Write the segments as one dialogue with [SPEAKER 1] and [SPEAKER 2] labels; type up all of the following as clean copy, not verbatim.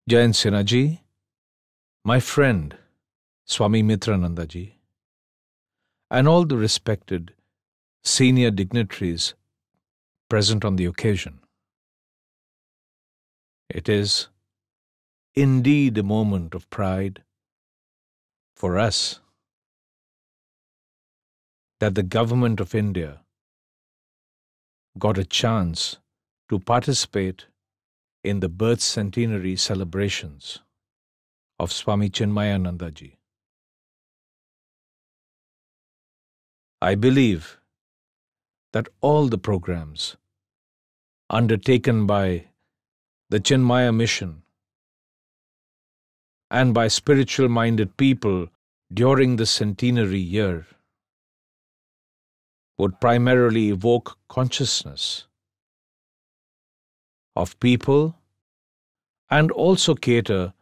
[SPEAKER 1] Jayan Sinha ji, my friend Swami Mitrananda ji, and all the respected senior dignitaries present on the occasion. It is indeed a moment of pride for us that the government of India got a chance to participate in the birth centenary celebrations of Swami Chinmayananda ji. I believe that all the programs undertaken by the Chinmaya mission and by spiritual-minded people during the centenary year would primarily evoke consciousness of people and also cater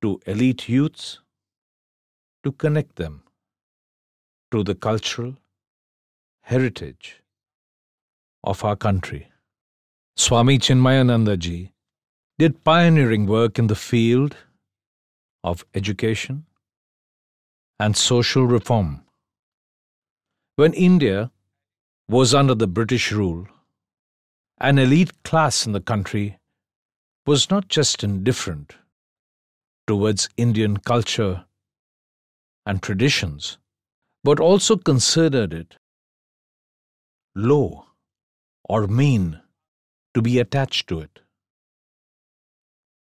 [SPEAKER 1] to elite youths to connect them to the cultural heritage of our country. Swami Chinmayananda ji did pioneering work in the field of education and social reform. When India was under the British rule, an elite class in the country was not just indifferent towards Indian culture and traditions, but also considered it low or mean to be attached to it.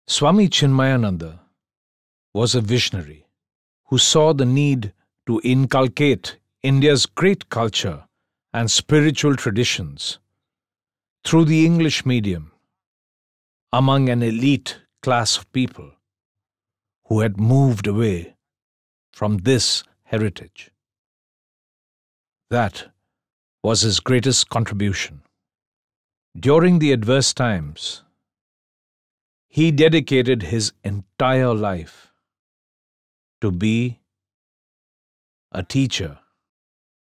[SPEAKER 1] Swami Chinmayananda was a visionary who saw the need to inculcate India's great culture and spiritual traditions through the English medium among an elite class of people who had moved away from this heritage. That was his greatest contribution. During the adverse times, he dedicated his entire life to be a teacher,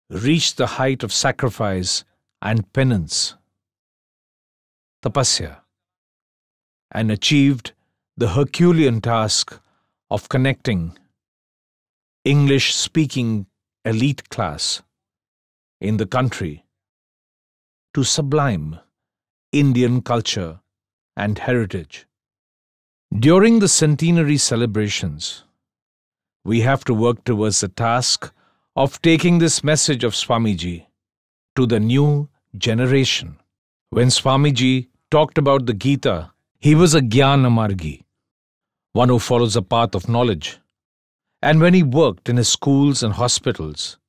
[SPEAKER 1] reached the height of sacrifice and penance, tapasya, and achieved the Herculean task of connecting English-speaking elite class in the country to sublime Indian culture and heritage. During the centenary celebrations, we have to work towards the task of taking this message of Swamiji to the new generation. When Swamiji talked about the Gita, he was a Jnana Margi, one who follows the path of knowledge. And when he worked in his schools and hospitals,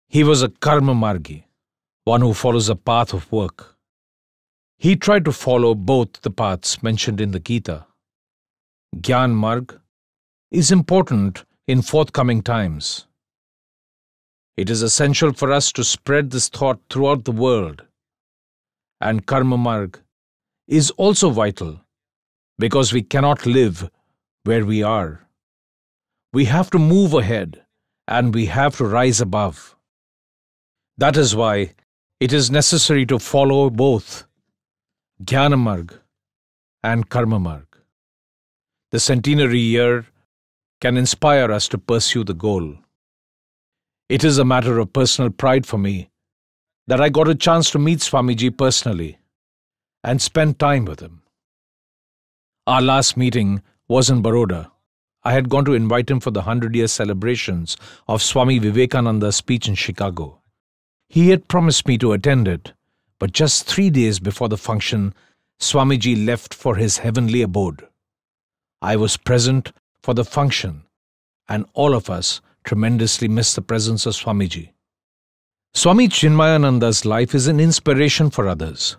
[SPEAKER 1] he was a Karma Margi, one who follows the path of work. He tried to follow both the paths mentioned in the Gita. Gyan Marg is important in forthcoming times. It is essential for us to spread this thought throughout the world. And Karma Marg is also vital because we cannot live where we are. We have to move ahead and we have to rise above. That is why it is necessary to follow both Jnana Marg and Karma Marg. The centenary year can inspire us to pursue the goal. It is a matter of personal pride for me that I got a chance to meet Swamiji personally and spend time with him. Our last meeting was in Baroda. I had gone to invite him for the 100-year celebrations of Swami Vivekananda's speech in Chicago. He had promised me to attend it, but just 3 days before the function, Swamiji left for his heavenly abode. I was present for the function, and all of us tremendously missed the presence of Swamiji. Swami Chinmayananda's life is an inspiration for others.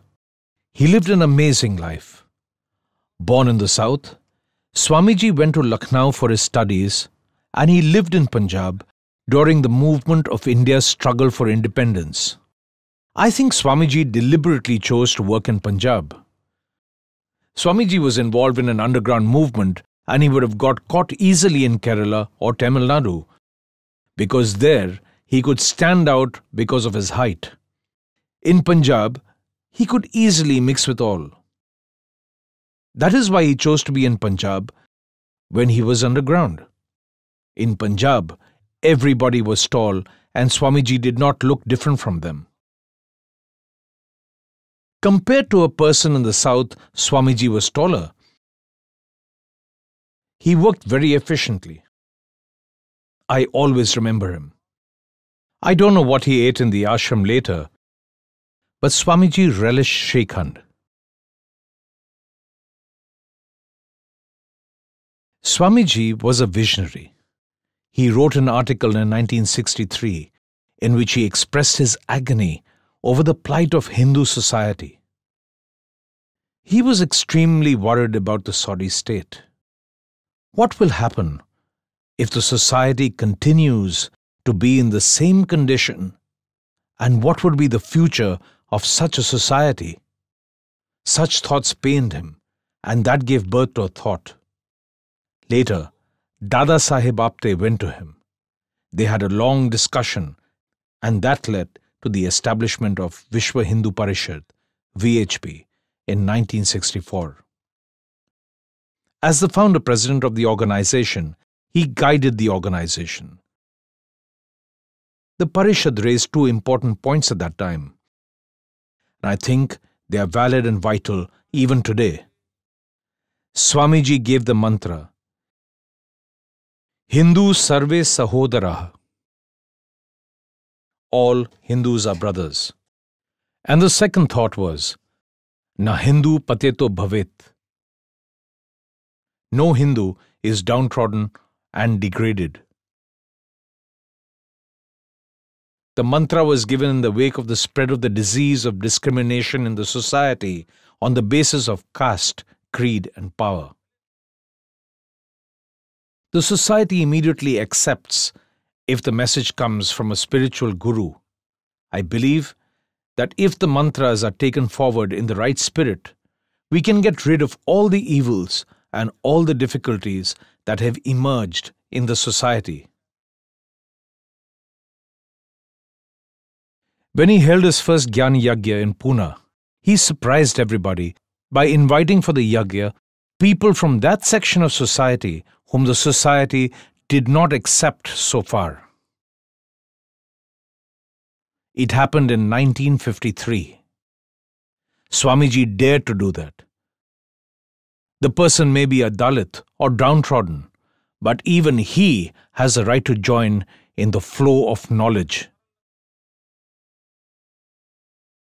[SPEAKER 1] He lived an amazing life. Born in the south, Swamiji went to Lucknow for his studies, and he lived in Punjab during the movement of India's struggle for independence. I think Swamiji deliberately chose to work in Punjab. Swamiji was involved in an underground movement and he would have got caught easily in Kerala or Tamil Nadu because there he could stand out because of his height. In Punjab, he could easily mix with all. That is why he chose to be in Punjab when he was underground. In Punjab, everybody was tall, and Swamiji did not look different from them. Compared to a person in the south, Swamiji was taller. He worked very efficiently. I always remember him. I don't know what he ate in the ashram later, but Swamiji relished Shrikhand. Swamiji was a visionary. He wrote an article in 1963 in which he expressed his agony over the plight of Hindu society. He was extremely worried about the Saudi state. What will happen if the society continues to be in the same condition, and what would be the future of such a society? Such thoughts pained him, and that gave birth to a thought. Later, Dada Saheb Apte went to him. They had a long discussion, and that led to the establishment of Vishwa Hindu Parishad, VHP, in 1964. As the founder president of the organization, he guided the organization. The Parishad raised two important points at that time, and I think they are valid and vital even today. Swamiji gave the mantra, Hindu Sarve Sahodarah. All Hindus are brothers. And the second thought was, Na Hindu Pateto Bhavet. No Hindu is downtrodden and degraded. The mantra was given in the wake of the spread of the disease of discrimination in the society on the basis of caste, creed, and power. The society immediately accepts if the message comes from a spiritual guru. I believe that if the mantras are taken forward in the right spirit, we can get rid of all the evils and all the difficulties that have emerged in the society. When he held his first Jnana Yagya in Pune, he surprised everybody by inviting for the Yagya people from that section of society whom the society did not accept so far. It happened in 1953. Swamiji dared to do that. The person may be a Dalit or downtrodden, but even he has a right to join in the flow of knowledge.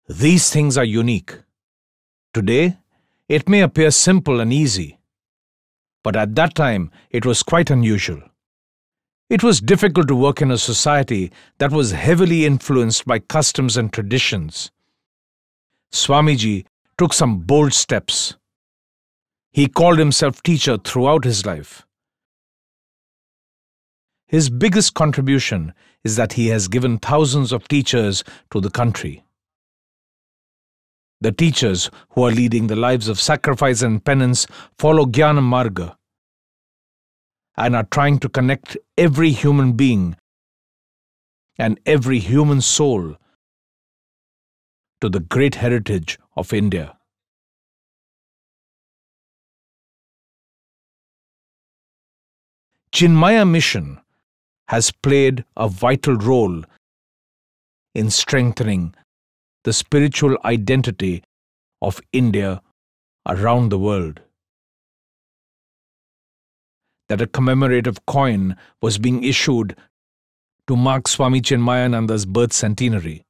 [SPEAKER 1] These things are unique. Today, it may appear simple and easy, but at that time it was quite unusual. It was difficult to work in a society that was heavily influenced by customs and traditions. Swamiji took some bold steps. He called himself teacher throughout his life. His biggest contribution is that he has given thousands of teachers to the country. The teachers who are leading the lives of sacrifice and penance follow Jnana Marga and are trying to connect every human being and every human soul to the great heritage of India. Chinmaya Mission has played a vital role in strengthening the spiritual identity of India around the world. That a commemorative coin was being issued to mark Swami Chinmayananda's birth centenary.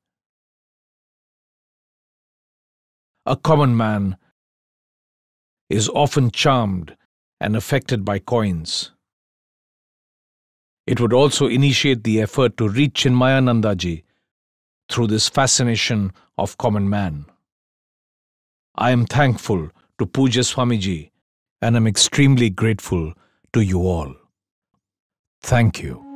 [SPEAKER 1] A common man is often charmed and affected by coins. It would also initiate the effort to reach Chinmayanandaji through this fascination of common man. I am thankful to Pujya Swamiji and am extremely grateful to you all. Thank you.